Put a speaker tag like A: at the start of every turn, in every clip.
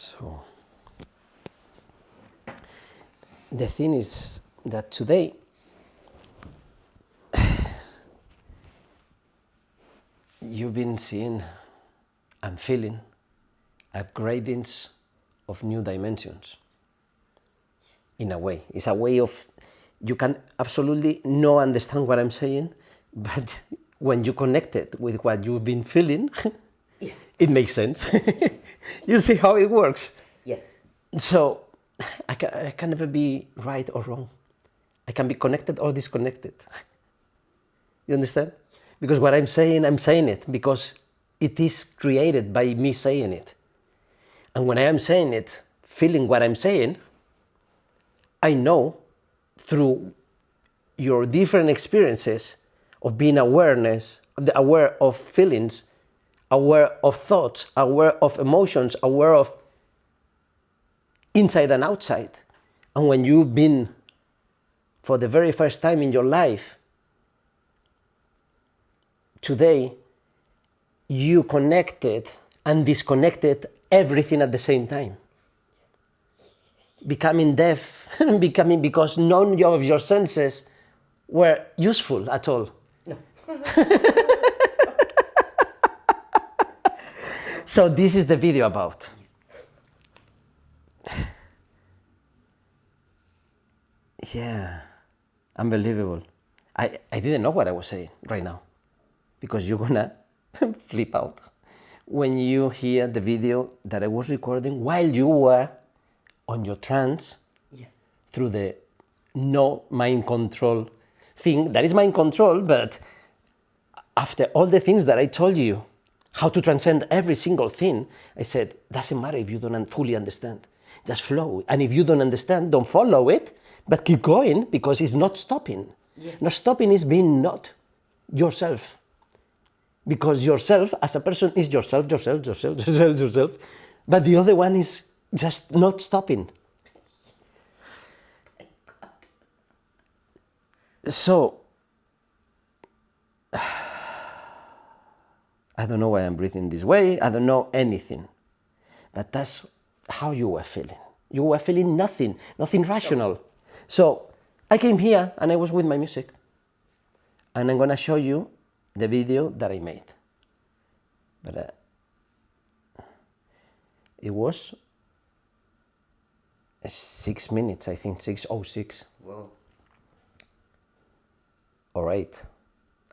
A: So the thing is that today you've been seeing and feeling upgradings of new dimensions. In a way, it's a way of, you can absolutely not understand what I'm saying, but when you connect it with what you've been feeling,
B: Yeah.
A: it makes sense. You see how it works?
B: Yeah.
A: So I can never be right or wrong. I can be connected or disconnected. You understand? Because what I'm saying it because it is created by me saying it. And when I am saying it, feeling what I'm saying, I know through your different experiences of being aware of feelings, aware of thoughts, aware of emotions, aware of inside and outside. And when you've been, for the very first time in your life, today, you connected and disconnected everything at the same time. Becoming deaf, because none of your senses were useful at all.
B: No.
A: So this is the video about. Yeah, unbelievable. I didn't know what I was saying right now, because you're gonna flip out when you hear the video that I was recording while you were on your trance.
B: Yeah.
A: Through the no mind control thing. That is mind control, but after all the things that I told you, how to transcend every single thing, I said, doesn't matter if you don't fully understand. Just flow. And if you don't understand, don't follow it, but keep going, because it's not stopping.
B: Yeah.
A: Not stopping is being not yourself. Because yourself as a person is yourself. But the other one is just not stopping. So, I don't know why I'm breathing this way, I don't know anything. But that's how you were feeling. You were feeling nothing rational. So, I came here and I was with my music. And I'm gonna show you the video that I made. But it was 6 minutes, I think, 6:06.
B: Wow.
A: Or 8.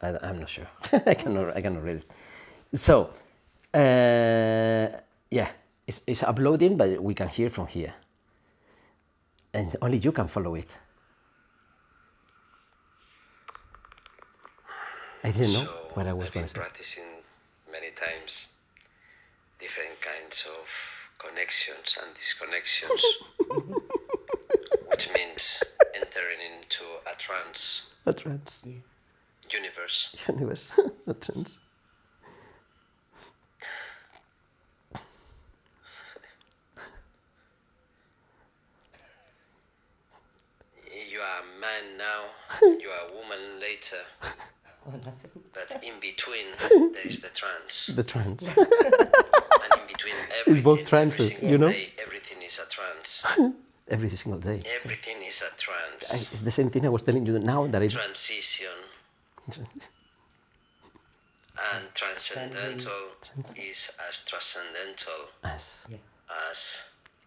A: I'm not sure. I cannot read it. So, yeah, it's uploading, but we can hear from here. And only you can follow it. I didn't know what I was going to say.
C: Practicing many times different kinds of connections and disconnections, which means entering into a trance
A: A trance.
B: Yeah.
C: universe.
A: Universe. A trance.
C: You are a man now, you are a woman later,
B: Oh, nothing.
C: but in between there is the trance.
A: The trance.
C: And in between everything,
A: both
C: every
A: trances,
C: single
A: you know?
C: day, everything is a trance.
A: Every single day.
C: Everything is a trance.
A: It's the same thing I was telling you now that I...
C: Transition and transcendental is as transcendental
A: As,
B: Yeah.
C: as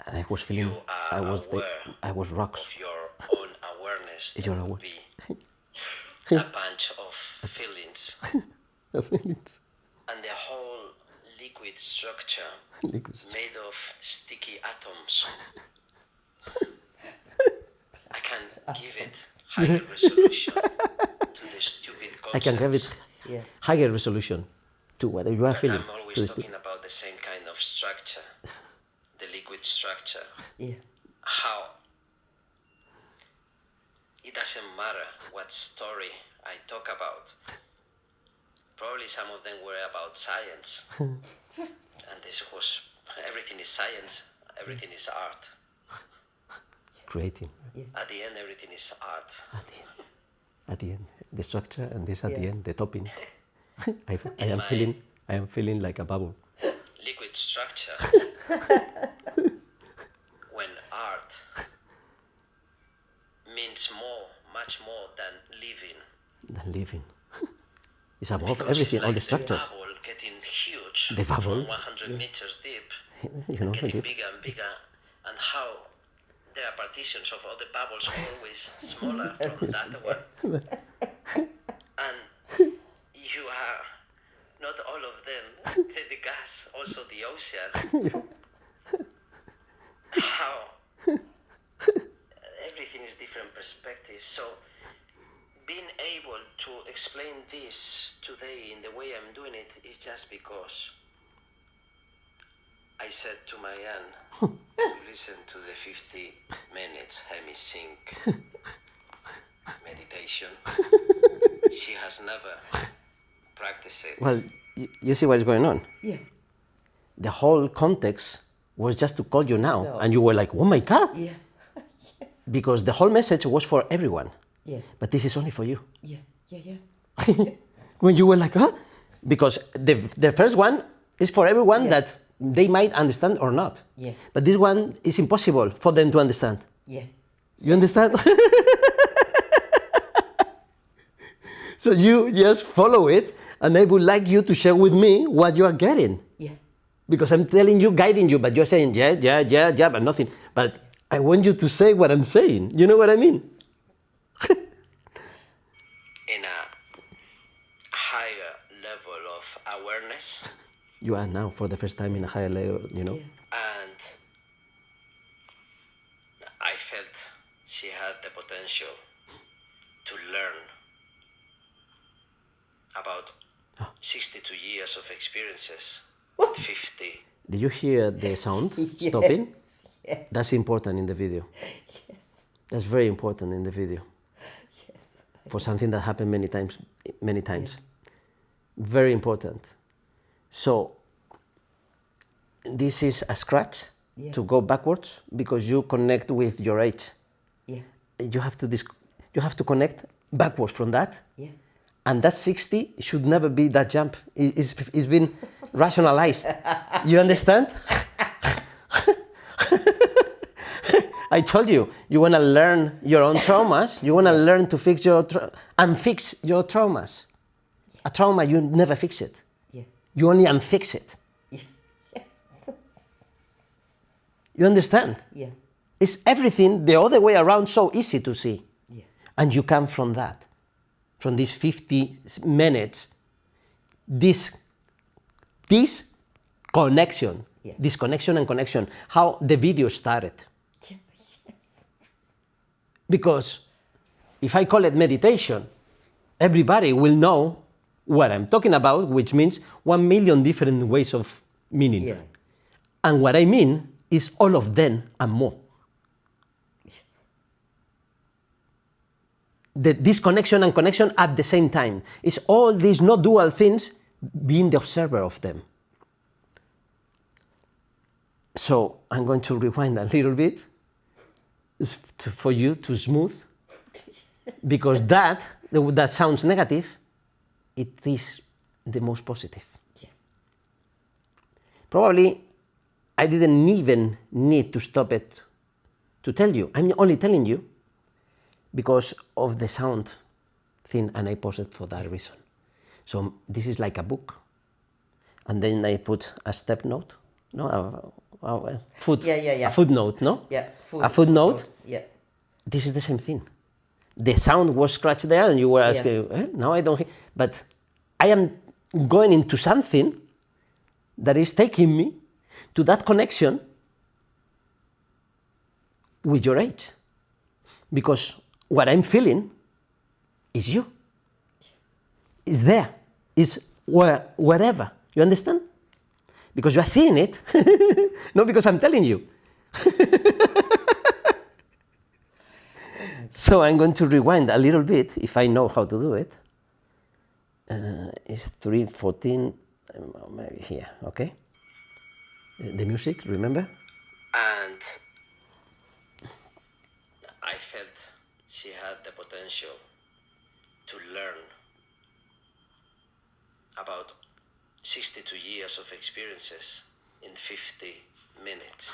A: and I was feeling,
C: you are aware
A: I was rocks.
C: of your own awareness.
A: You're
C: That
A: aware.
C: would be a bunch of feelings,
A: The feelings.
C: and the whole liquid structure
A: Liquids.
C: made of sticky atoms. I can't give it higher resolution to the stupid concepts.
A: I can have it
B: Yeah.
A: higher resolution to what you are
C: But
A: feeling.
C: I'm
A: to
C: always
A: this
C: talking about the same kind of structure, the liquid structure.
B: Yeah.
C: How it doesn't matter what story I talk about. Probably some of them were about science. And this was, everything is science, everything is art.
A: Creating.
C: At the end, everything is art.
A: At the end, the structure, and this at the
B: Yeah.
A: end, the topping. I am feeling like a bubble.
C: Liquid structure. much more than living.
A: Than living. It's above
C: Because
A: everything,
C: it's
A: all
C: like
A: the structures.
C: The bubble getting huge,
A: The bubble.
C: from 100 meters deep,
A: You know,
C: getting
A: deep.
C: bigger and bigger, and how there are partitions of all the bubbles always smaller from that one. And you are not all of them, the gas, also the ocean. How everything is different perspectives. So being able to explain this today in the way I'm doing it is just because I said to Marianne to listen to the 50 minutes hemisync meditation. She has never practiced it.
A: Well, you see what is going on?
B: Yeah.
A: The whole context was just to call you now.
B: No.
A: And you were like, oh my God.
B: Yeah. Yes.
A: Because the whole message was for everyone.
B: Yeah.
A: But this is only for you.
B: Yeah. Yeah. Yeah.
A: When you were like, huh? Because the first one is for everyone that they might understand or not.
B: Yeah.
A: But this one is impossible for them to understand.
B: Yeah.
A: You understand? So you just follow it, and I would like you to share with me what you are getting.
B: Yeah.
A: Because I'm telling you, guiding you, but you're saying, yeah, but nothing. But I want you to say what I'm saying. You know what I mean?
C: In a higher level of awareness,
A: You are now, for the first time, in a higher level, you know?
C: and I felt she had the potential to learn about 62 years of experiences in 50.
A: Did you hear the sound stopping?
B: Yes.
A: That's important in the video.
B: Yes.
A: That's very important in the video.
B: Yes.
A: For something that happened many times. Very important. So, this is a scratch to go backwards because you connect with your age.
B: Yeah.
A: You have to connect backwards from that.
B: Yeah.
A: And that 60 should never be that jump. It's been rationalized. You understand? I told you, you want to learn your own traumas. You want to learn to fix fix your traumas. A trauma, you never fix it.
B: Yeah.
A: You only unfix it.
B: Yeah. Yes.
A: You understand?
B: Yeah.
A: It's everything the other way around, so easy to see.
B: Yeah.
A: And you come from that, from these 50 minutes, this connection,
B: Yeah.
A: this connection and connection, how the video started.
B: Yeah. Yes.
A: Because if I call it meditation, everybody will know what I'm talking about, which means 1 million different ways of meaning.
B: Yeah.
A: And what I mean is all of them and more. This connection and connection at the same time. It's all these not dual things, being the observer of them. So I'm going to rewind a little bit for you to smooth, because that sounds negative, it is the most positive.
B: Yeah.
A: Probably I didn't even need to stop it to tell you. I'm only telling you because of the sound thing, and I paused it for that reason. So this is like a book, and then I put a step note, no, a footnote, no?
B: Yeah.
A: A footnote.
B: Yeah.
A: This is the same thing. The sound was scratched there, and you were asking, no, I don't hear. But I am going into something that is taking me to that connection with your age. Because what I'm feeling is you. It's there. It's wherever. You understand? Because you are seeing it, not because I'm telling you. So I'm going to rewind a little bit, if I know how to do it. It's 3:14, maybe here, okay? The music, remember?
C: And I felt she had the potential to learn about 62 years of experiences in 50 minutes.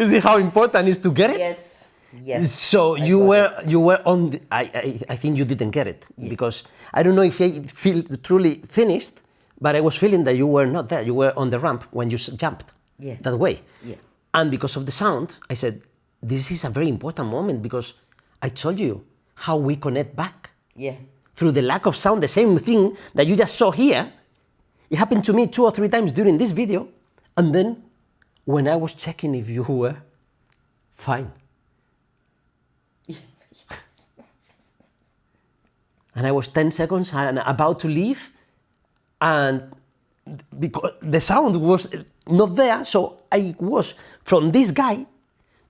A: You see how important it is to get it?
B: Yes. Yes.
A: So
B: I
A: you
B: got
A: were on. I think you didn't get it because I don't know if I feel truly finished, but I was feeling that you were not there. You were on the ramp when you jumped
B: Yeah.
A: that way.
B: Yeah.
A: And because of the sound, I said, this is a very important moment because I told you how we connect back
B: Yeah.
A: through the lack of sound. The same thing that you just saw here, it happened to me 2 or 3 times during this video, and then when I was checking if you were fine. And I was 10 seconds and about to leave, and because the sound was not there, so I was from this guy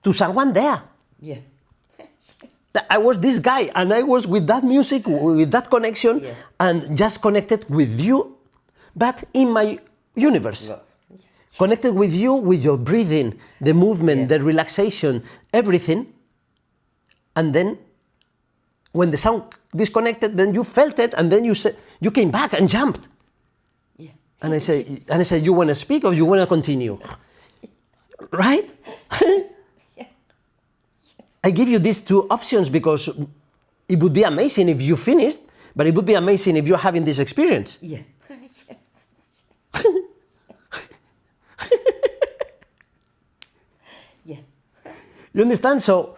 A: to someone there.
B: Yeah.
A: That I was this guy, and I was with that music, with that connection,
B: Yeah.
A: and just connected with you, but in my universe.
B: Love.
A: Connected with you, with your breathing, the movement,
B: Yeah.
A: the relaxation, everything. And then, when the sound disconnected, then you felt it, and then you said you came back and jumped.
B: Yeah.
A: And I said, you want to speak or you want to continue, right? I give you these 2 options because it would be amazing if you finished, but it would be amazing if you're having this experience.
B: Yeah. Yes. Yeah.
A: You understand? So,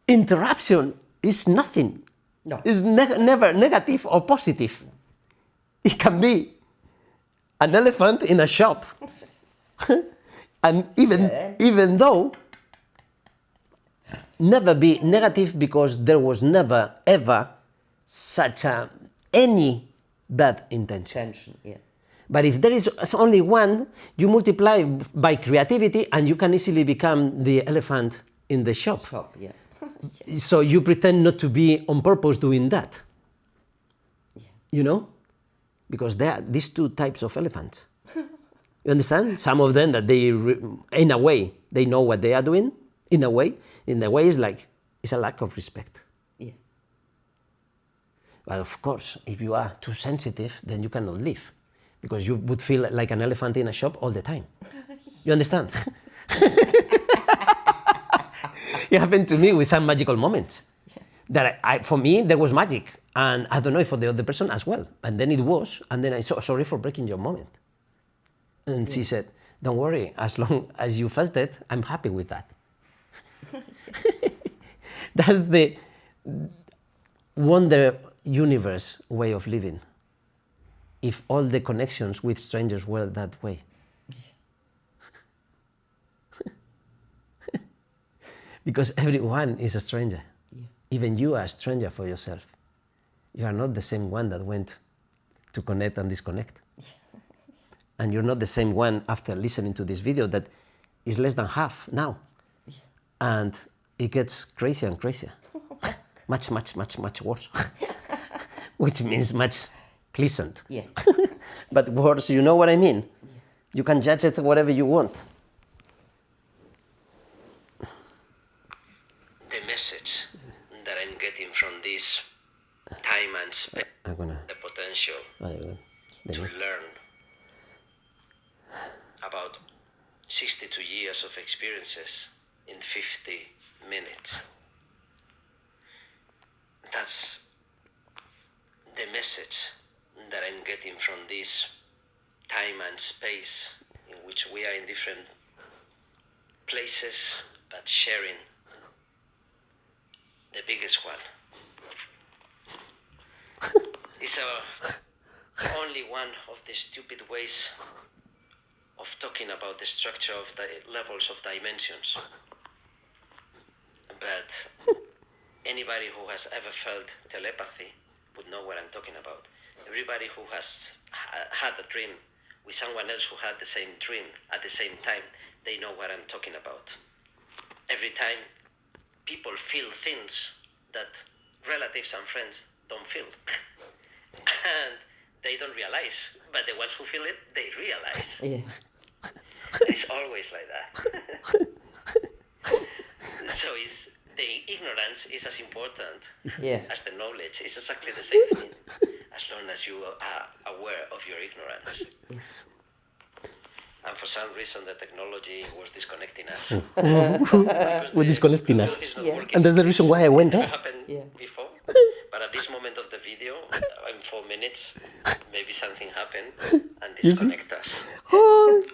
A: interruption is nothing.
B: No.
A: It's never negative or positive. It can be an elephant in a shop. And even though never be negative because there was never ever such any bad intention.
B: Tension. Yeah.
A: But if there is only one, you multiply by creativity and you can easily become the elephant in the shop.
B: Top. Yeah.
A: So you pretend not to be on purpose doing that. You know? Because there are these 2 types of elephants. You understand? Some of them that in a way, they know what they are doing. In a way it's like, it's a lack of respect.
B: Yeah.
A: But of course, if you are too sensitive, then you cannot live. Because you would feel like an elephant in a shop all the time. You understand? It happened to me with some magical moments. That for me, there was magic. And I don't know if for the other person as well. And then it was. And then I said, sorry for breaking your moment. And she said, don't worry, as long as you felt it, I'm happy with that. That's the wonder universe way of living. If all the connections with strangers were that way. Because everyone is a stranger.
B: Yeah.
A: Even you are a stranger for yourself. You are not the same one that went to connect and disconnect. And you're not the same one after listening to this video that is less than half now. And it gets crazier and crazier. Much, much, much, much worse. Which means much pleasant.
B: Yeah.
A: But worse, you know what I mean? You can judge it whatever you want.
C: The message that I'm getting from this time and space,
A: I'm gonna.
C: the potential to learn about 62 years of experiences in 50 minutes. That's the message that I'm getting from this time and space in which we are in different places but sharing the biggest one. It's only one of the stupid ways of talking about the structure of the levels of dimensions. But anybody who has ever felt telepathy would know what I'm talking about. Everybody who has had a dream with someone else who had the same dream at the same time, they know what I'm talking about. Every time people feel things that relatives and friends don't feel. And they don't realize, but the ones who feel it, they realize.
B: Yeah.
C: It's always like that. So the ignorance is as important
B: Yes.
C: as the knowledge. It's exactly the same thing, as long as you are aware of your ignorance. And for some reason, the technology was disconnecting us.
A: With disconnecting us.
C: Bluetooth is not
B: Yeah.
C: working.
A: And that's the reason why I went
C: Never
A: there.
C: happened
B: Yeah.
C: before. But at this moment of the video, in 4 minutes, maybe something happened and
A: You see?
C: disconnect us.
A: Oh.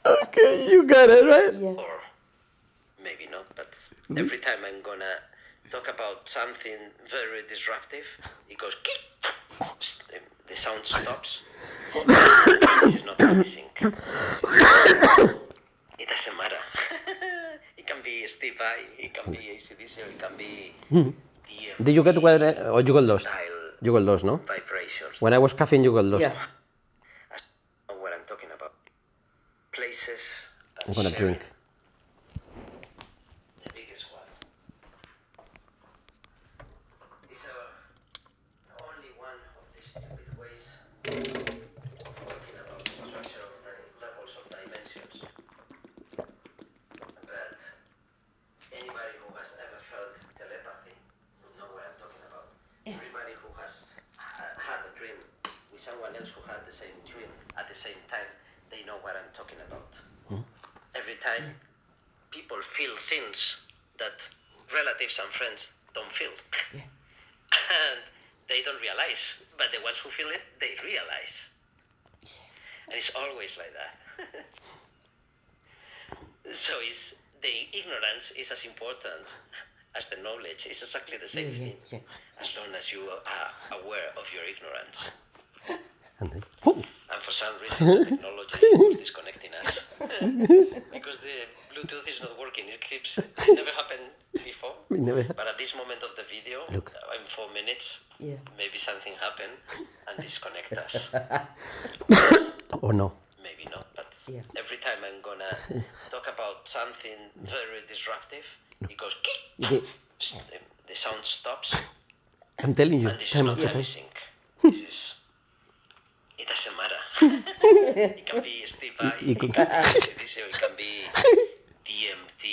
A: Okay, you got it, right?
B: Yeah.
C: Or maybe not, but every time I'm gonna talk about something very disruptive, it goes the sound stops. This is not promising. It doesn't matter. It can be Steve Vai, it can be AC/DC, or it can be the
A: Did you get where, or you got lost?
C: style
A: You got lost, no?
C: vibrations.
A: When I was coughing, you got lost.
B: Yeah.
C: I know what I'm talking about. Places. And
A: I'm gonna
C: sharing.
A: drink.
C: The biggest one. These are only one of the stupid ways of talking about the structure of the levels of dimensions. But anybody who has ever felt telepathy would know what I'm talking about. Everybody who has had a dream with someone else who had the same dream at the same time, they know what I'm talking about. Every time people feel things that relatives and friends don't feel. And they don't realize, but the ones who feel it, they realize. And it's always like that. So it's, the ignorance is as important as the knowledge. It's exactly the same thing.
B: Yeah.
C: As long as you are aware of your ignorance.
A: And then, oh,
C: And for some reason, the technology was disconnecting us. Because the Bluetooth is not working. It never happened before.
A: it never
C: But at this moment of the video,
A: Look.
C: in 4 minutes,
B: Yeah.
C: maybe something happened and disconnect us.
A: oh no.
C: Maybe not, but
B: Yeah.
C: every time I'm gonna talk about something very disruptive, it goes
A: The-
C: the sound stops,
A: I'm telling you,
C: and this is
A: time
C: not
A: after time.
C: promising. This is. It doesn't matter. It can be Steve Vai,
A: It
C: it
A: could-
C: can be AC/DC, or it can be DMT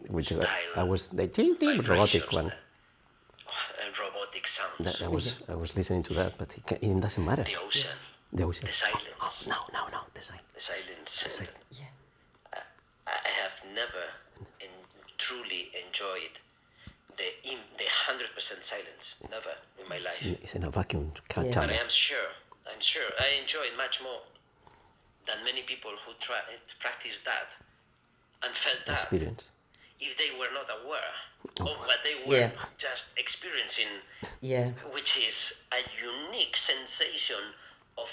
A: Which
C: style.
A: I was the robotic
C: vibrations,
A: one.
C: And robotic sounds.
A: I was listening to that, but it doesn't matter.
C: The ocean,
A: The ocean.
C: the silence,
A: No, the sign.
C: the silence.
B: Yeah.
C: I have never truly enjoyed the 100% silence. Never in my life.
A: It's in a vacuum
B: Yeah.
C: But
A: chamber.
C: I'm sure I enjoy it much more than many people who try to practice that and felt that
A: Experience.
C: if they were not aware of what they were
B: Yeah.
C: just experiencing,
B: Yeah.
C: which is a unique sensation of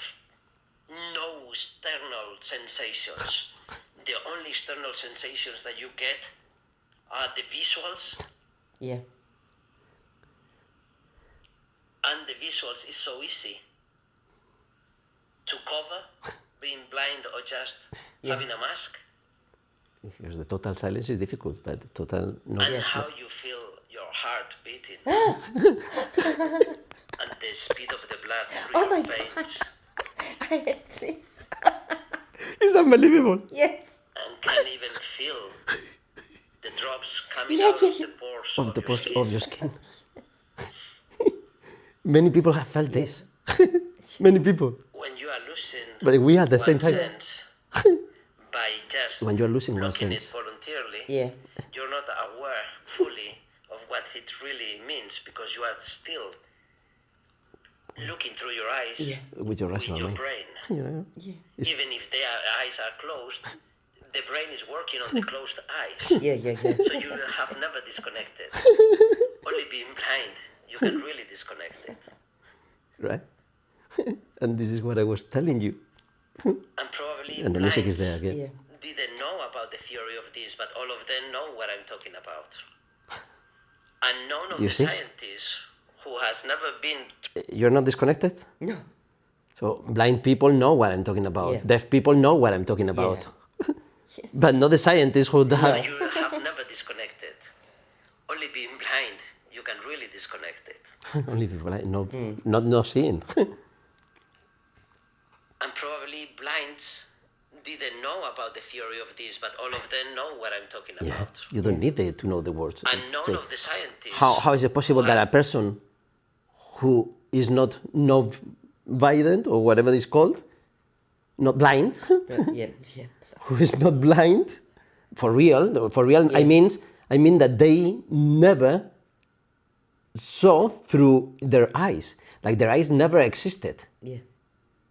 C: no external sensations. The only external sensations that you get are the visuals,
B: Yeah.
C: and the visuals is so easy to cover, being blind or just
B: Yeah.
C: having a mask,
A: Because the total silence is difficult, but the total no.
C: and
B: Yeah.
C: how you feel your heart beating, and the speed of the blood through
B: Oh
C: your
B: my
C: veins,
B: I exist.
A: It's unbelievable.
B: Yes.
C: and can even feel the drops coming
B: Yeah,
C: out
B: yeah,
C: of the
B: yeah.
C: pores
A: Of the
C: your
A: pores
C: skin.
A: of your skin. Many people have felt this. Many people.
C: When you are losing
A: But we at the same
C: one
A: time.
C: sense by just
A: When you're losing one
C: blocking
A: sense.
C: it voluntarily,
B: Yeah.
C: you're not aware fully of what it really means because you are still looking through your eyes
B: Yeah.
A: With your
C: with
A: rational
C: your
A: mind.
C: brain.
A: You know?
B: Yeah.
C: Even if their eyes are closed, the brain is working on the closed eyes.
B: Yeah. Yeah. Yeah.
C: So you have never disconnected. Only being blind, you can really disconnect it.
A: Right? And this is what I was telling you.
C: And probably
A: And the music is there
C: blinds
A: again.
B: Yeah.
C: didn't know about the theory of this, but all of them know what I'm talking about. And none of
A: You
C: the
A: see?
C: scientists who has never been
A: You're not disconnected?
B: No.
A: So blind people know what I'm talking about.
B: Yeah.
A: Deaf people know what I'm talking about.
B: Yes.
A: But not the scientists who
C: so
A: have.
C: you have never disconnected. Only being blind, you can really disconnect it.
A: Only people like not seeing.
C: And probably blinds didn't know about the theory of this, but all of them know what I'm talking
A: Yeah.
C: about.
A: You don't need to know the words.
C: And none
A: So
C: of the scientists.
A: how is it possible that a person who is not violent or whatever it's called, not blind,
B: Yeah, yeah.
A: who is not blind, for real, I mean that they never saw through their eyes, like their eyes never existed.
B: Yeah.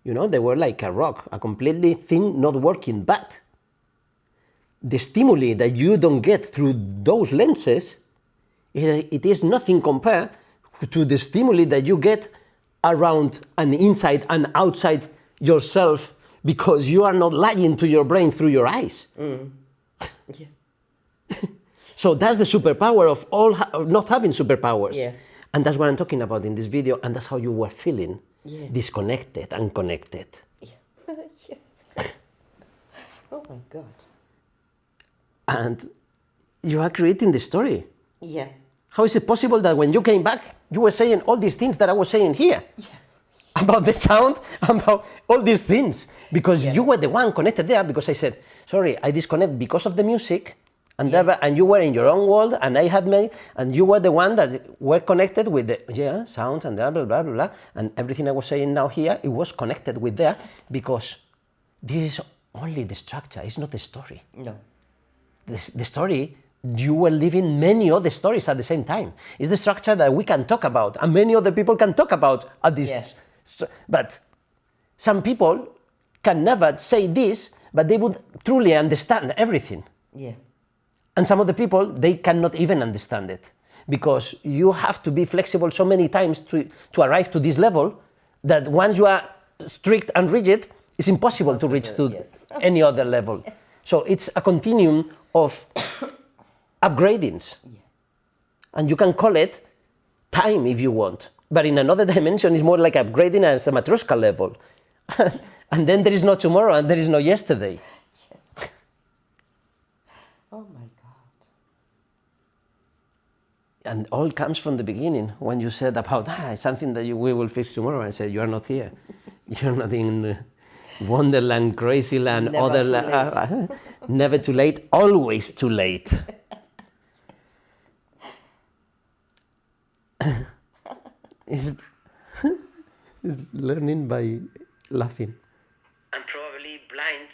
A: You know, they were like a rock, a completely thing not working. But the stimuli that you don't get through those lenses, it is nothing compared to the stimuli that you get around and inside and outside yourself, because you are not lying to your brain through your eyes.
B: Yeah.
A: So that's the superpower of not having superpowers.
B: Yeah.
A: And that's what I'm talking about in this video, and that's how you were feeling,
B: Yeah.
A: disconnected and connected.
B: Yeah. Yes. Oh my God.
A: And you are creating the story.
B: Yeah.
A: How is it possible that when you came back, you were saying all these things that I was saying here? About the sound, about all these things? Because you were the one connected there, because I said, sorry, I disconnect because of the music, and, and you were in your own world, and I had made, and you were the one that were connected with the sound and blah, blah, blah, blah, blah. And everything I was saying now here, it was connected with there, because this is only the structure, it's not the story.
B: No.
A: The story, you were living many other stories at the same time. It's the structure that we can talk about, and many other people can talk about at this.
B: Yes.
A: But some people can never say this, but they would truly understand everything.
B: Yeah.
A: And some of the people, they cannot even understand it, because you have to be flexible so many times to arrive to this level, that once you are strict and rigid, it's impossible to reach to any other level. So it's a continuum of upgradings. And you can call it time if you want. But in another dimension, it's more like upgrading as a Matryoshka level. And then there is no tomorrow and there is no yesterday.
B: Yes. Oh my God.
A: And all comes from the beginning, when you said about something that we will fix tomorrow. I said, you are not here. You're not in Wonderland, Crazyland,
B: Never
A: other
B: too late.
A: never too late, always too late. It's learning by laughing.
C: And probably blind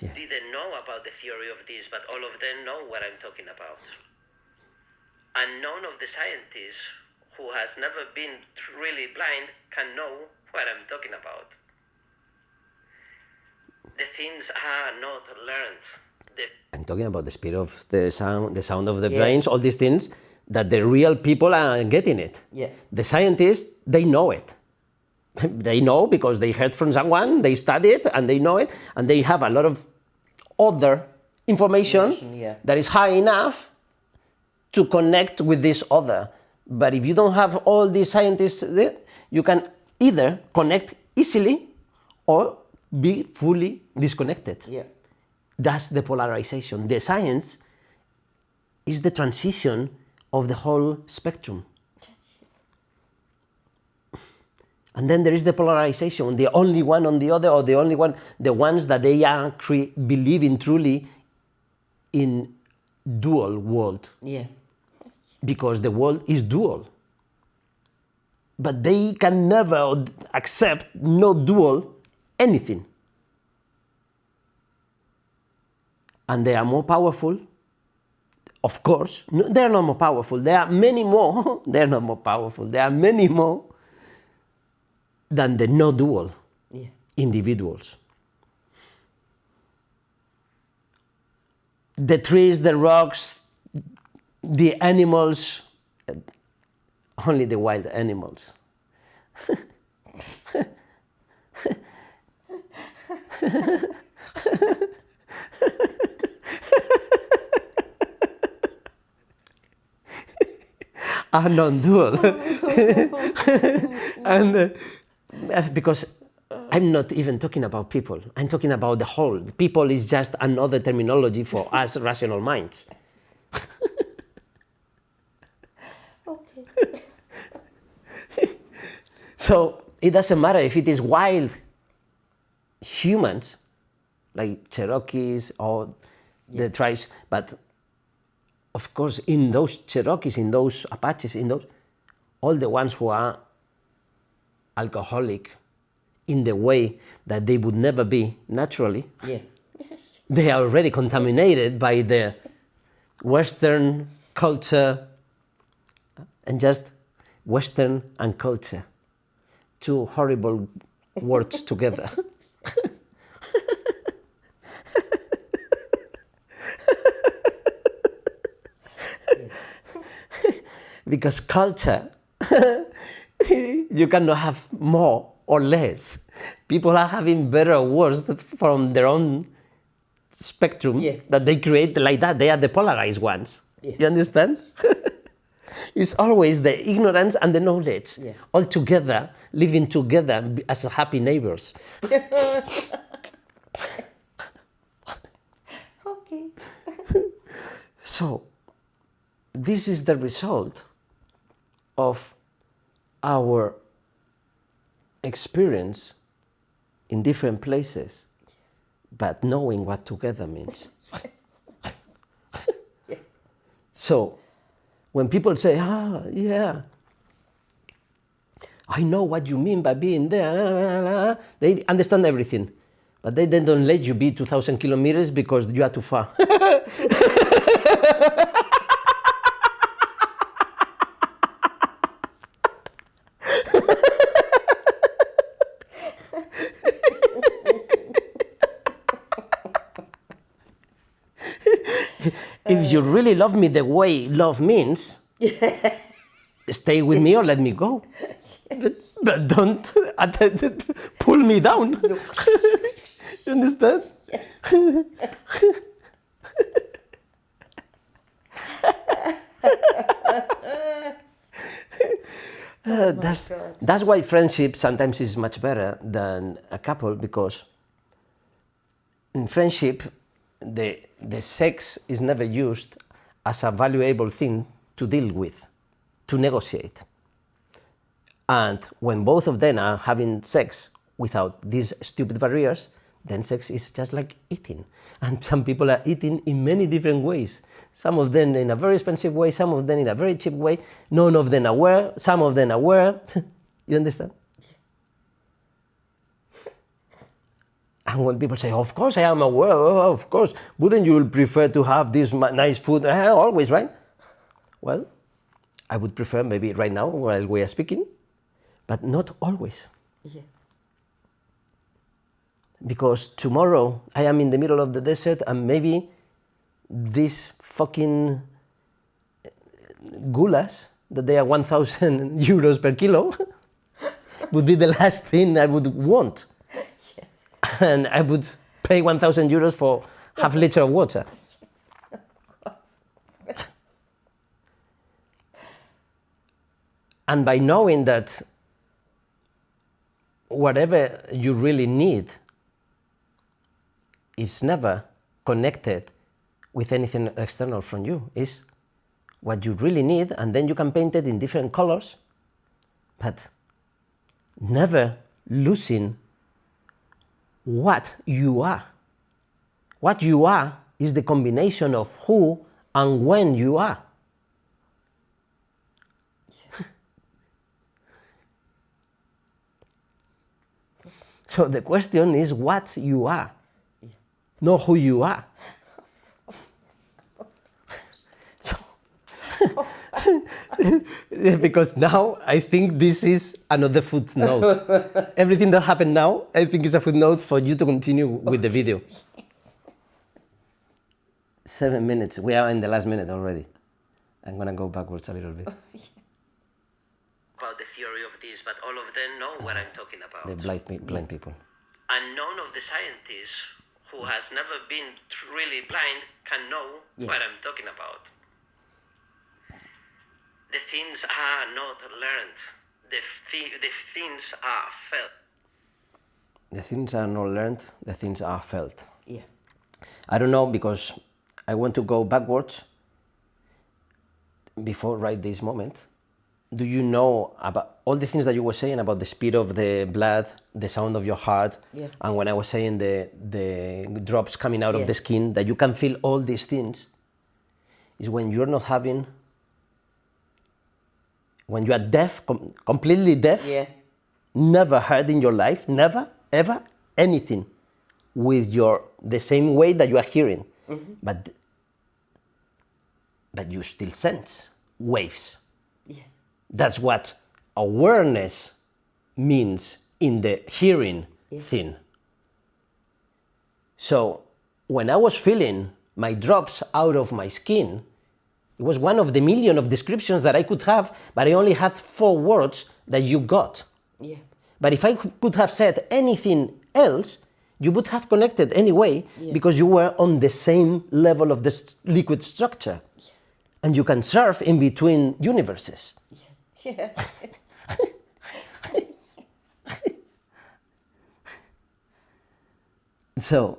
A: Yeah.
C: didn't know about the theory of this, but all of them know what I'm talking about. And none of the scientists who has never been really blind can know what I'm talking about. The things are not learned.
A: I'm talking about the speed of the sound of the brains, all these things, that the real people are getting it.
B: Yeah.
A: The scientists, they know it. They know because they heard from someone, they study it, and they know it, and they have a lot of other information that is high enough to connect with this other. But if you don't have all these scientists there, you can either connect easily or be fully disconnected.
B: Yeah.
A: That's the polarization. The science is the transition of the whole spectrum. And then there is the polarization, the only one on the other, or the only one, the ones that they are believing truly in dual world.
B: Yeah.
A: Because the world is dual. But they can never accept not dual anything. And they are more powerful. Of course, no, they are not more powerful. There are many more. They are not more powerful. There are many more than the no dual individuals. The trees, the rocks, the animals, only the wild animals. Are non-dual. And because I'm not even talking about people, I'm talking about the whole. People is just another terminology for us rational minds.
B: Okay.
A: So it doesn't matter if it is wild humans like Cherokees or the tribes. But of course, in those Cherokees, in those Apaches, in those, all the ones who are alcoholic in the way that they would never be naturally,
B: Yeah.
A: they are already contaminated by the Western culture and just Western and culture. Two horrible words together. Because culture, you cannot have more or less. People are having better or worse from their own spectrum that they create like that. They are the polarized ones.
B: Yeah.
A: You understand? It's always the ignorance and the knowledge all together, living together as happy neighbors.
B: Okay.
A: So, this is the result of our experience in different places, but knowing what together means. So, when people say, yeah, I know what you mean by being there, they understand everything, but they then don't let you be 2,000 kilometers because you are too far. If you really love me the way love means, stay with me or let me go. But don't pull me down. You understand? That's why friendship sometimes is much better than a couple, because in friendship, the sex is never used as a valuable thing to deal with, to negotiate. And when both of them are having sex without these stupid barriers, then sex is just like eating. And some people are eating in many different ways. Some of them in a very expensive way, some of them in a very cheap way. None of them aware, some of them aware. You understand? And when people say, of course I am aware, oh, of course, wouldn't you prefer to have this nice food? Always, right? Well, I would prefer maybe right now while we are speaking, but not always.
B: Yeah.
A: Because tomorrow I am in the middle of the desert and maybe these fucking gulas, that they are 1,000 euros per kilo, would be the last thing I would want.
B: Yes.
A: And I would pay 1,000 euros for half a liter of water.
B: Yes. Of course.
A: And by knowing that whatever you really need is never connected with anything external from you, is what you really need, and then you can paint it in different colors, but never losing what you are. What you are is the combination of who and when you are. So the question is what you are, not who you are. So, because now I think this is another footnote. Everything that happened now, I think is a footnote for you to continue with the video. 7 minutes. We are in the last minute already. I'm gonna go backwards a little bit.
C: About the theory of this, but all of them know what I'm talking about.
A: The blind people.
C: And none of the scientists who has never been really blind can know what I'm talking about. The things are not learned. The things are felt.
A: The things are not learned, the things are felt.
B: Yeah.
A: I don't know, because I want to go backwards before right this moment. do you know about all the things that you were saying about the speed of the blood, the sound of your heart,
B: Yeah.
A: and when I was saying the drops coming out
B: Yeah.
A: of the skin, that you can feel all these things, is when you're not having, when you are deaf, completely deaf,
B: Yeah.
A: never heard in your life, never, ever, anything with the same way that you are hearing, but you still sense waves.
B: Yeah.
A: That's what awareness means in the hearing thing. So when I was feeling my drops out of my skin, it was one of the million of descriptions that I could have, but I only had 4 words that you got.
B: Yeah.
A: But if I could have said anything else, you would have connected anyway, because you were on the same level of the liquid structure. And you can surf in between universes.
B: Yeah.
A: So,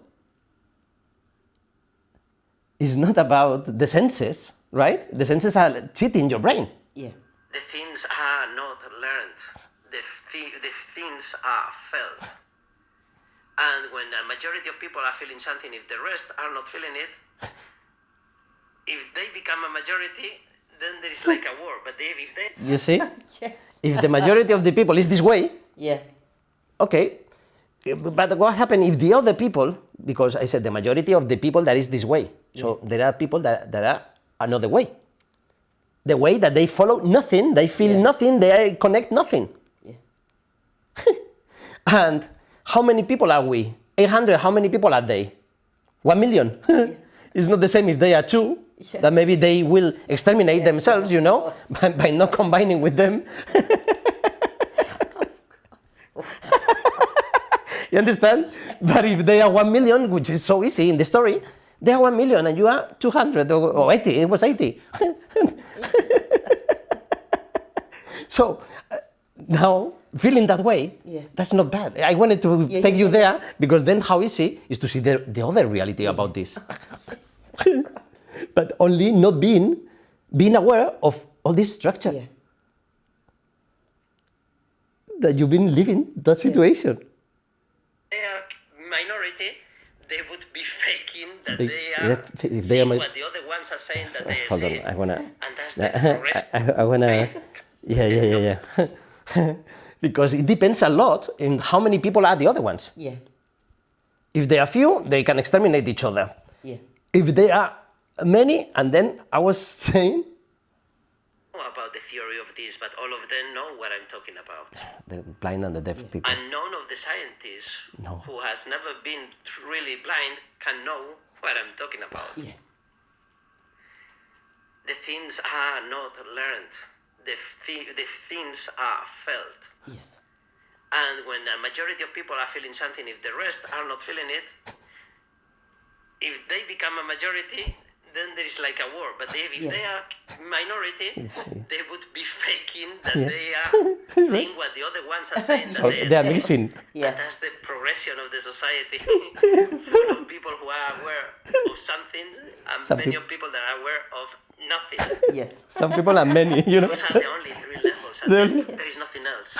A: it's not about the senses, right? The senses are cheating your brain.
B: Yeah.
C: The things are not learned, the things are felt. And when a majority of people are feeling something, if the rest are not feeling it, if they become a majority, then there is like a war. But if they
A: You see?
B: Yes.
A: If the majority of the people is this way,
B: Yeah.
A: okay. But what happens if the other people, because I said the majority of the people that is this way, so there are people that are another way. The way that they follow nothing, they feel nothing, they connect nothing.
B: Yeah.
A: And how many people are we? 800, how many people are they? 1 million. It's not the same if they are 2, that maybe they will exterminate themselves, you know, by not combining with them. You understand? But if they are 1 million, which is so easy in the story, they are 1 million and you are 200 or 80, it was 80. So now, feeling that way, that's not bad. I wanted to take you there because then how easy is to see the other reality about this. But only not being aware of all this structure.
B: Yeah.
A: That you've been living that situation.
C: they are minority, they would be faking that
A: They-
C: they
A: yeah,
C: are
A: if they
C: seeing
A: are mi-
C: what the other ones are saying that they
A: Hold on,
C: see.
A: I wanna.
C: And that's the progress.
A: I wanna. Yeah. Because it depends a lot in how many people are the other ones.
B: Yeah.
A: If they are few, they can exterminate each other.
B: Yeah.
A: If they are many, and then I was saying,
C: About the theory of this, but all of them know what I'm talking about.
A: the blind and the deaf people.
C: And none of the scientists
A: No.
C: who has never been really blind can know what I'm talking about.
B: Yeah.
C: The things are not learned. The things are felt.
B: Yes.
C: And when a majority of people are feeling something, if the rest are not feeling it, if they become a majority, then there is like a war. But if they are minority, they would be faking that they are seeing what the other ones are saying. That
A: So they are missing.
B: Yeah.
C: And that's the progression of the society. Full of people who are aware of something, and
A: Some
C: many
A: peop-
C: of people that are aware of nothing.
B: Yes.
A: Some people are many, you know.
C: Those are the only 3 levels. And
A: The-
C: there is nothing else.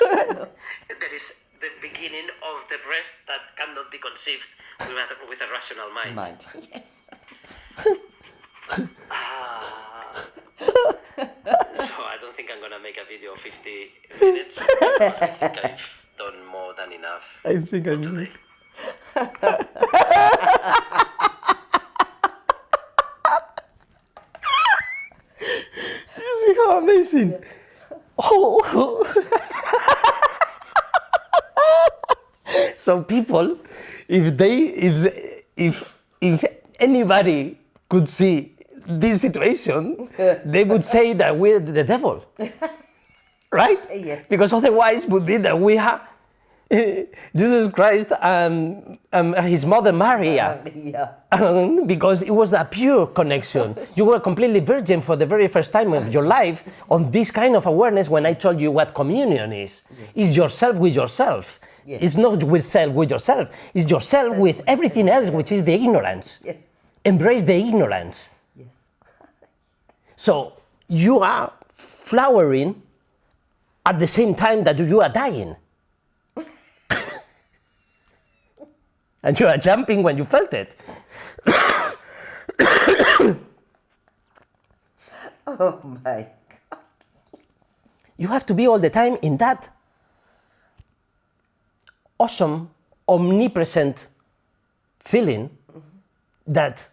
C: There is the beginning of the rest that cannot be conceived with a rational mind.
B: Mind.
C: So I don't think I'm gonna make a video of 50 minutes. I think I've done more than enough
A: I think I'm.
C: today.
A: You see how amazing? Oh. So people, if anybody could see this situation, they would say that we're the devil, right?
B: Yes.
A: Because otherwise would be that we have Jesus Christ and his mother Maria.
B: Yeah.
A: Because it was a pure connection. You were completely virgin for the very first time of your life on this kind of awareness when I told you what communion is. It's yourself with yourself.
B: Yes.
A: It's not with self with yourself. It's yourself with everything else, which is the ignorance.
B: Yes.
A: Embrace the ignorance.
B: Yes.
A: So you are flowering at the same time that you are dying. And you are jumping when you felt it.
B: Oh my God.
A: You have to be all the time in that awesome, omnipresent feeling that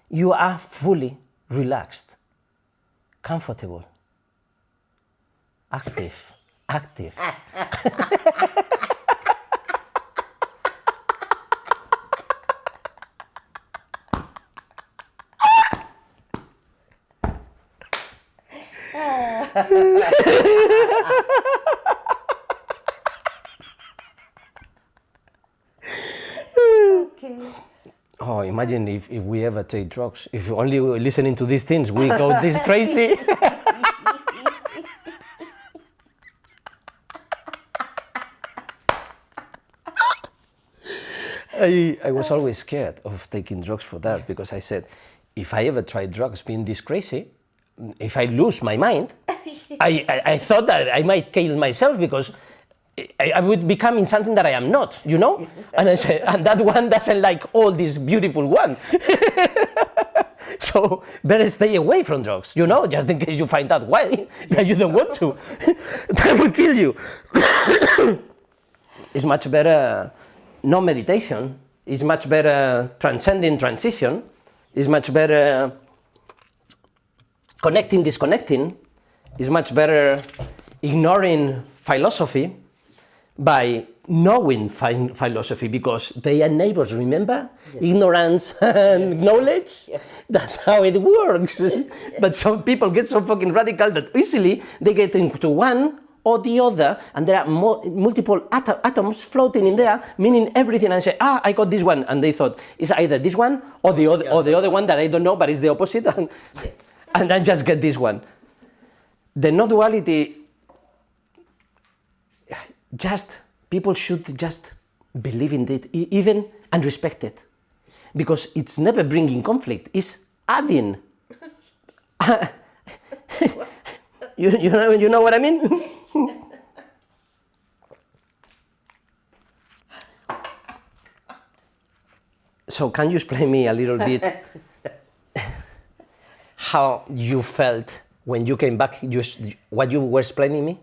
A: you are fully relaxed, comfortable, active.
B: Okay.
A: Oh, imagine if we ever take drugs. If only we were listening to these things, we go this crazy. I was always scared of taking drugs for that because I said, if I ever try drugs being this crazy, if I lose my mind, I thought that I might kill myself because I would become in something that I am not, you know? And I said, and that one doesn't like all this beautiful one. So better stay away from drugs, you know, just in case you find out why that you don't want to. That will kill you. It's much better no meditation. It's much better transcending transition. It's much better connecting, disconnecting. It's much better ignoring philosophy by knowing philosophy because they are neighbors, remember? Yes. Ignorance and knowledge, yes. That's how it works. But some people get so fucking radical that easily they get into one or the other and there are multiple atoms floating in there, meaning everything, and say, I got this one, and they thought, it's either this one or the other one that I don't know, but it's the opposite, and, yes. And then just get this one. The non-duality, people should just believe in it, even and respect it, because it's never bringing conflict. It's adding. you know what I mean? So can you explain me a little bit how you felt when you came back? What you were explaining me?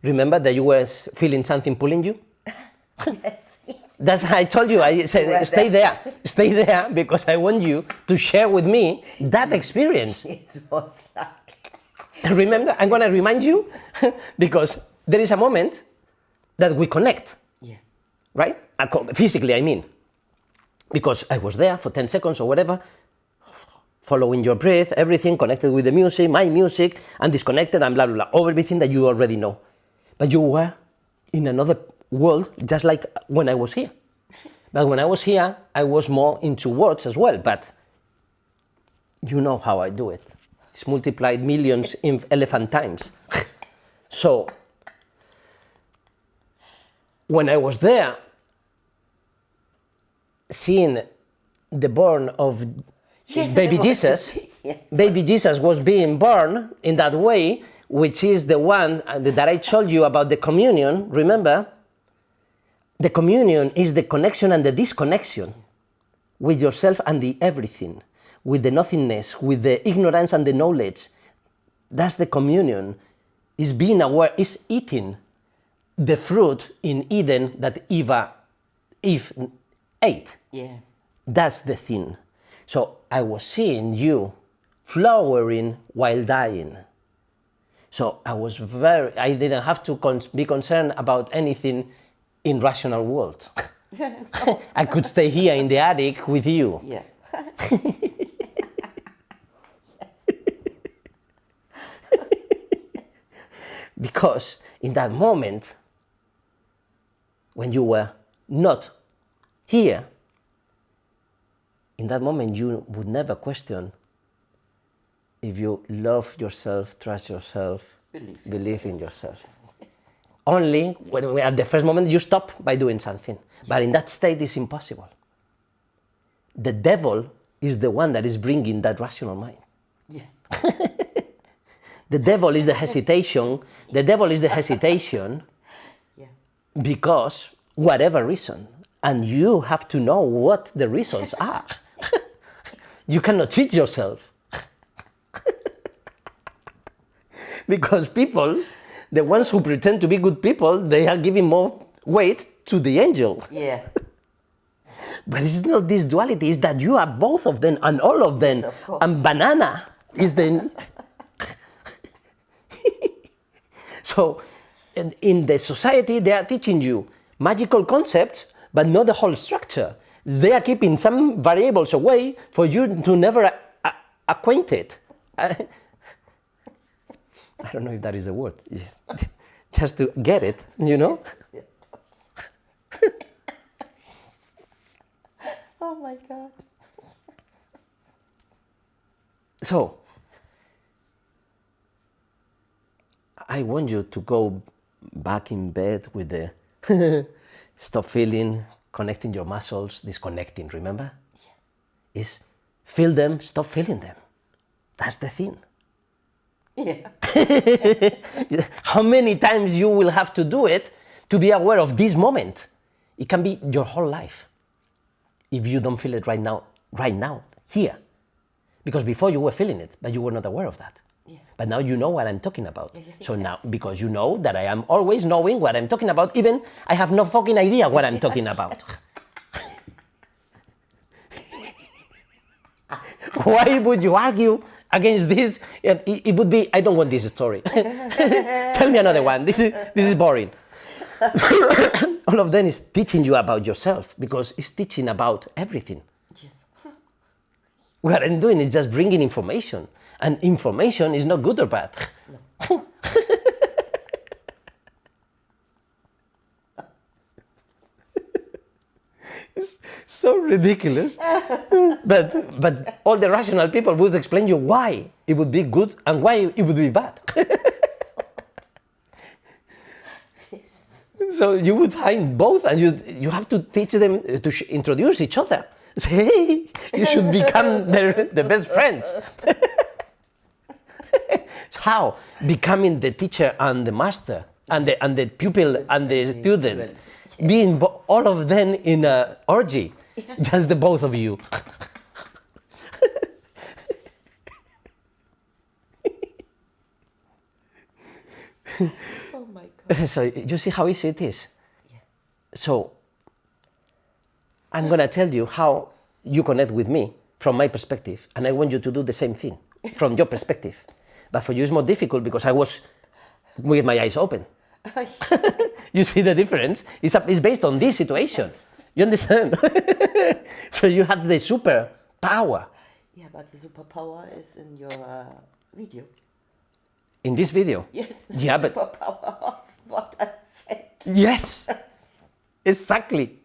A: Remember that you were feeling something pulling you?
B: Yes.
A: That's how I told you. I said, stay there, because I want you to share with me that experience.
B: It was like...
A: Remember, I'm going to remind you, because there is a moment that we connect,
B: yeah.
A: Right? Physically, I mean. Because I was there for 10 seconds or whatever, following your breath, everything, connected with the music, my music, and disconnected, and blah, blah, blah, everything that you already know. But you were in another world, just like when I was here. But when I was here, I was more into words as well, but you know how I do it. It's multiplied millions in elephant times. So, when I was there, seeing the born of baby Jesus, yes. Baby Jesus was being born in that way, which is the one that I told you about the communion, remember? The communion is the connection and the disconnection with yourself and the everything, with the nothingness, with the ignorance and the knowledge. That's the communion, is being aware, is eating the fruit in Eden that Eve ate.
B: Yeah.
A: That's the thing. So I was seeing you flowering while dying. So I didn't have to be concerned about anything in rational world. I could stay here in the attic with you.
B: Yeah.
A: Because in that moment, when you were not here, in that moment you would never question if you love yourself, trust yourself, believe in yourself. Only when at the first moment you stop by doing something. But in that state it's impossible. The devil is the one that is bringing that rational mind.
B: Yeah.
A: The devil is the hesitation. The devil is the hesitation
B: Yeah.
A: because whatever reason, and you have to know what the reasons are. You cannot cheat yourself. Because people, the ones who pretend to be good people, they are giving more weight to the angel.
B: Yeah.
A: But it's not this duality, it's that you are both of them and all of them.
B: Yes, of course.
A: And banana is the... So, in the society, they are teaching you magical concepts, but not the whole structure. They are keeping some variables away for you to never acquaint it. I don't know if that is a word. Just to get it, you know?
B: Oh my God.
A: So, I want you to go back in bed with the stop feeling, connecting your muscles, disconnecting, remember? Yeah. Is feel them, stop feeling them. That's the thing.
B: Yeah.
A: How many times you will have to do it to be aware of this moment? It can be your whole life. If you don't feel it right now, here. Because before you were feeling it, but you were not aware of that.
B: Yeah.
A: But now you know what I'm talking about. So
B: Yes.
A: now, because you know that I am always knowing what I'm talking about, even I have no fucking idea what I'm talking about. Why would you argue against this? It would be, I don't want this story. Tell me another one. This is boring. All of them is teaching you about yourself because it's teaching about everything.
B: Yes.
A: What I'm doing is just bringing information, and information is not good or bad.
B: No.
A: It's so ridiculous. but all the rational people would explain you why it would be good and why it would be bad. So you would find both, and you have to teach them to introduce each other. Say, hey, you should become the best friends. How? Becoming the teacher and the master, and the pupil and the student.
B: Yes.
A: Being all of them in an orgy. Just the both of you.
B: Oh my God.
A: So you see how easy it is?
B: Yeah.
A: So I'm going to tell you how you connect with me from my perspective, and I want you to do the same thing from your perspective. But for you it's more difficult because I was with my eyes open. You see the difference? It's based on this situation.
B: Yes.
A: You understand? So you have the super power.
B: Yeah, but the superpower is in your video.
A: In this video?
B: Yes.
A: Yeah,
B: the
A: but
B: superpower of what I said.
A: yes, exactly.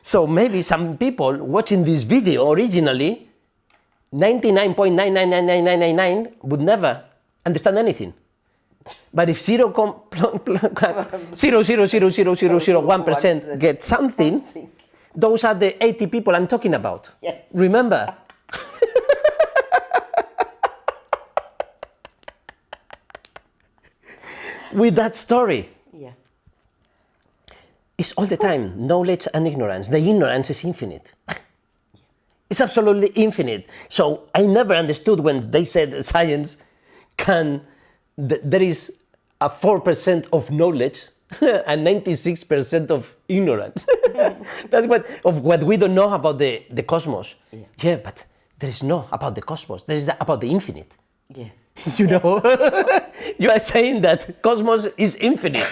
A: So maybe some people watching this video originally, 99.999999 would never understand anything. But if 0.0000001% get something, those are the 80 people I'm talking about.
B: Yes.
A: Remember? With that story.
B: Yeah.
A: It's all the time knowledge and ignorance. The ignorance is infinite. It's absolutely infinite. So I never understood when they said science there is a 4% of knowledge and 96% of ignorance. That's what we don't know about the cosmos. Yeah, but there is no about the cosmos. There is about the infinite.
B: Yeah.
A: You know, you are saying that cosmos is infinite.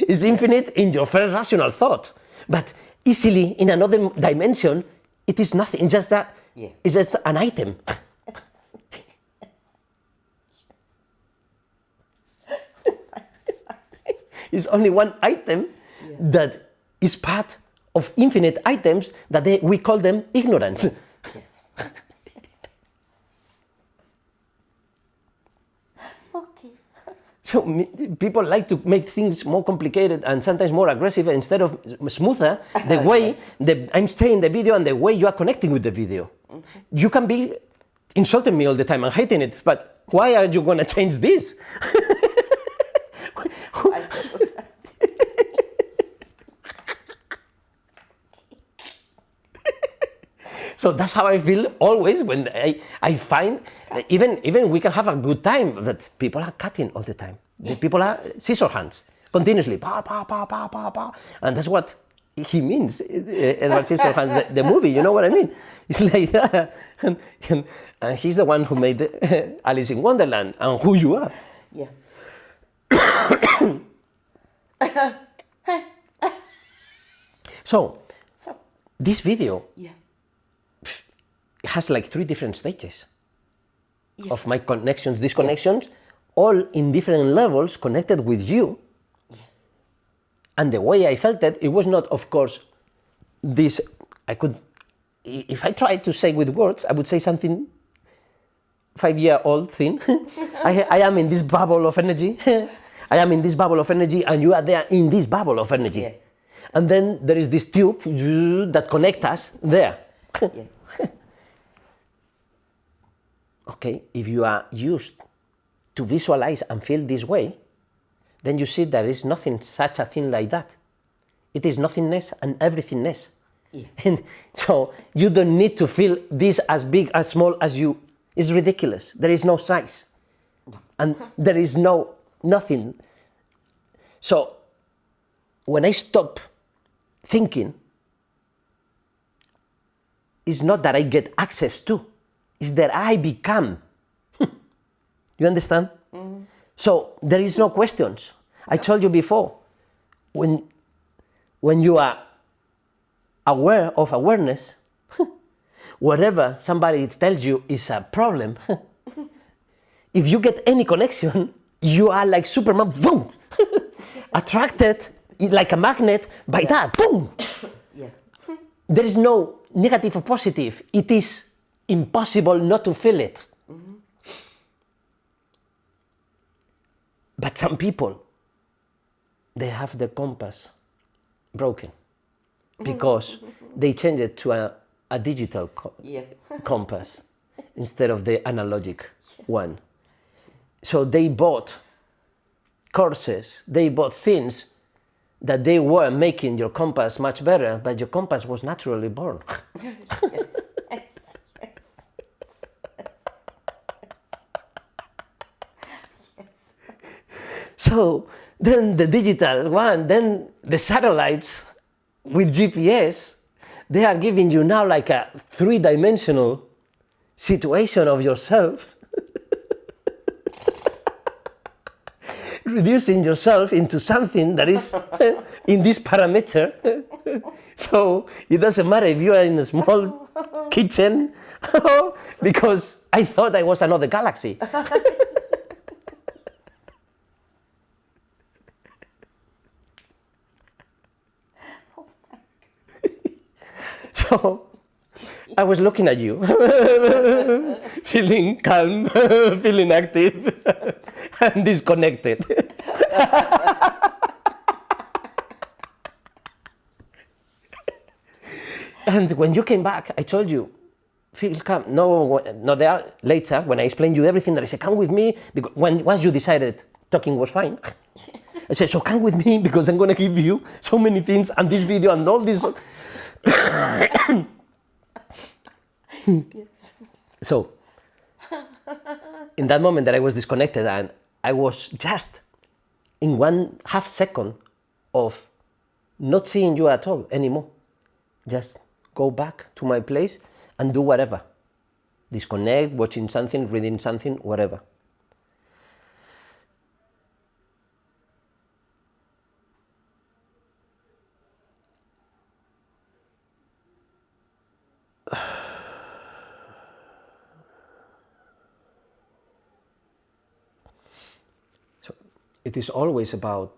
A: It's infinite in your first rational thought, but easily in another dimension, it is nothing. It's just that.
B: Yeah.
A: It's just an item. It's only one item that is part of infinite items that we call them ignorance.
B: Yes. Okay.
A: So people like to make things more complicated and sometimes more aggressive instead of smoother. The way I'm saying the video and the way you are connecting with the video. You can be insulting me all the time and hating it, but Why are you going to change this?
B: I should have.
A: So that's how I feel always when I find that even we can have a good time, but people are cutting all the time. The people are scissor hands continuously, pa pa pa pa pa pa, and that's what he means. Edward Scissorhands, the movie. You know what I mean? It's like that, and he's the one who made Alice in Wonderland, and who you are.
B: Yeah.
A: So
B: So,
A: this video
B: yeah.
A: has like 3 different stages
B: Yeah.
A: of my connections, disconnections, all in different levels connected with you. And the way I felt it, it was not, of course, this, if I tried to say with words, I would say something 5-year-old thing. I am in this bubble of energy. I am in this bubble of energy, and you are there in this bubble of energy.
B: Yeah.
A: And then there is this tube that connects us there.
B: Yeah.
A: Okay, if you are used to visualize and feel this way, then you see there is nothing such a thing like that. It is nothingness and everythingness.
B: Yeah.
A: And so you don't need to feel this as big, as small as you. It's ridiculous. There is no size. And there is nothing. So when I stop thinking, it's not that I get access to, it's that I become. You understand? Mm-hmm. So there is no questions. I told you before, when you are aware of awareness, whatever somebody tells you is a problem, if you get any connection, you are like Superman, boom, attracted like a magnet by that, boom.
B: Yeah.
A: There is no negative or positive. It is impossible not to feel it. Mm-hmm. But some people, they have the compass broken because they changed it to a digital
B: Yeah.
A: compass instead of the analogic one. So they bought courses, they bought things that they were making your compass much better, but your compass was naturally born.
B: Yes.
A: So then the digital one, then the satellites with GPS, they are giving you now like a 3-dimensional situation of yourself, reducing yourself into something that is in this parameter. So it doesn't matter if you are in a small kitchen, because I thought I was another galaxy. So I was looking at you, feeling calm, feeling active, and disconnected. And when you came back, I told you, feel calm. No, there. Later, when I explained you everything, that I said, come with me, because once you decided talking was fine, I said, so come with me, because I'm going to give you so many things, and this video, and all this. So, in that moment that I was disconnected, and I was just in 1/2 second of not seeing you at all anymore. Just go back to my place and do whatever. Disconnect, watching something, reading something, whatever. So it is always about,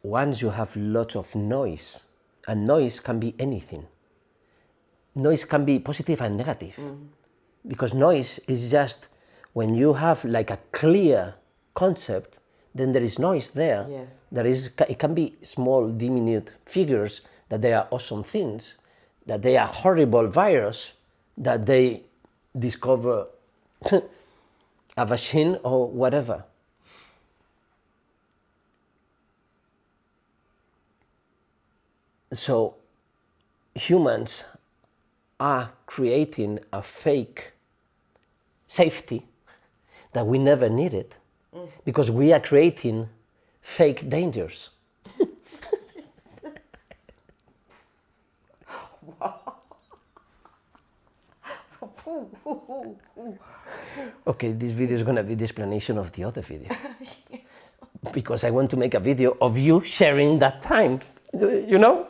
A: once you have lots of noise, and noise can be anything. Noise can be positive and negative. Because noise is just when you have like a clear concept, then there is noise there.
B: Yeah.
A: It can be small, diminutive figures, that they are awesome things, that they are horrible virus, that they discover a machine or whatever. So humans are creating a fake safety that we never needed because we are creating fake dangers. Okay, this video is gonna be the explanation of the other video. Because I want to make a video of you sharing that time, you know?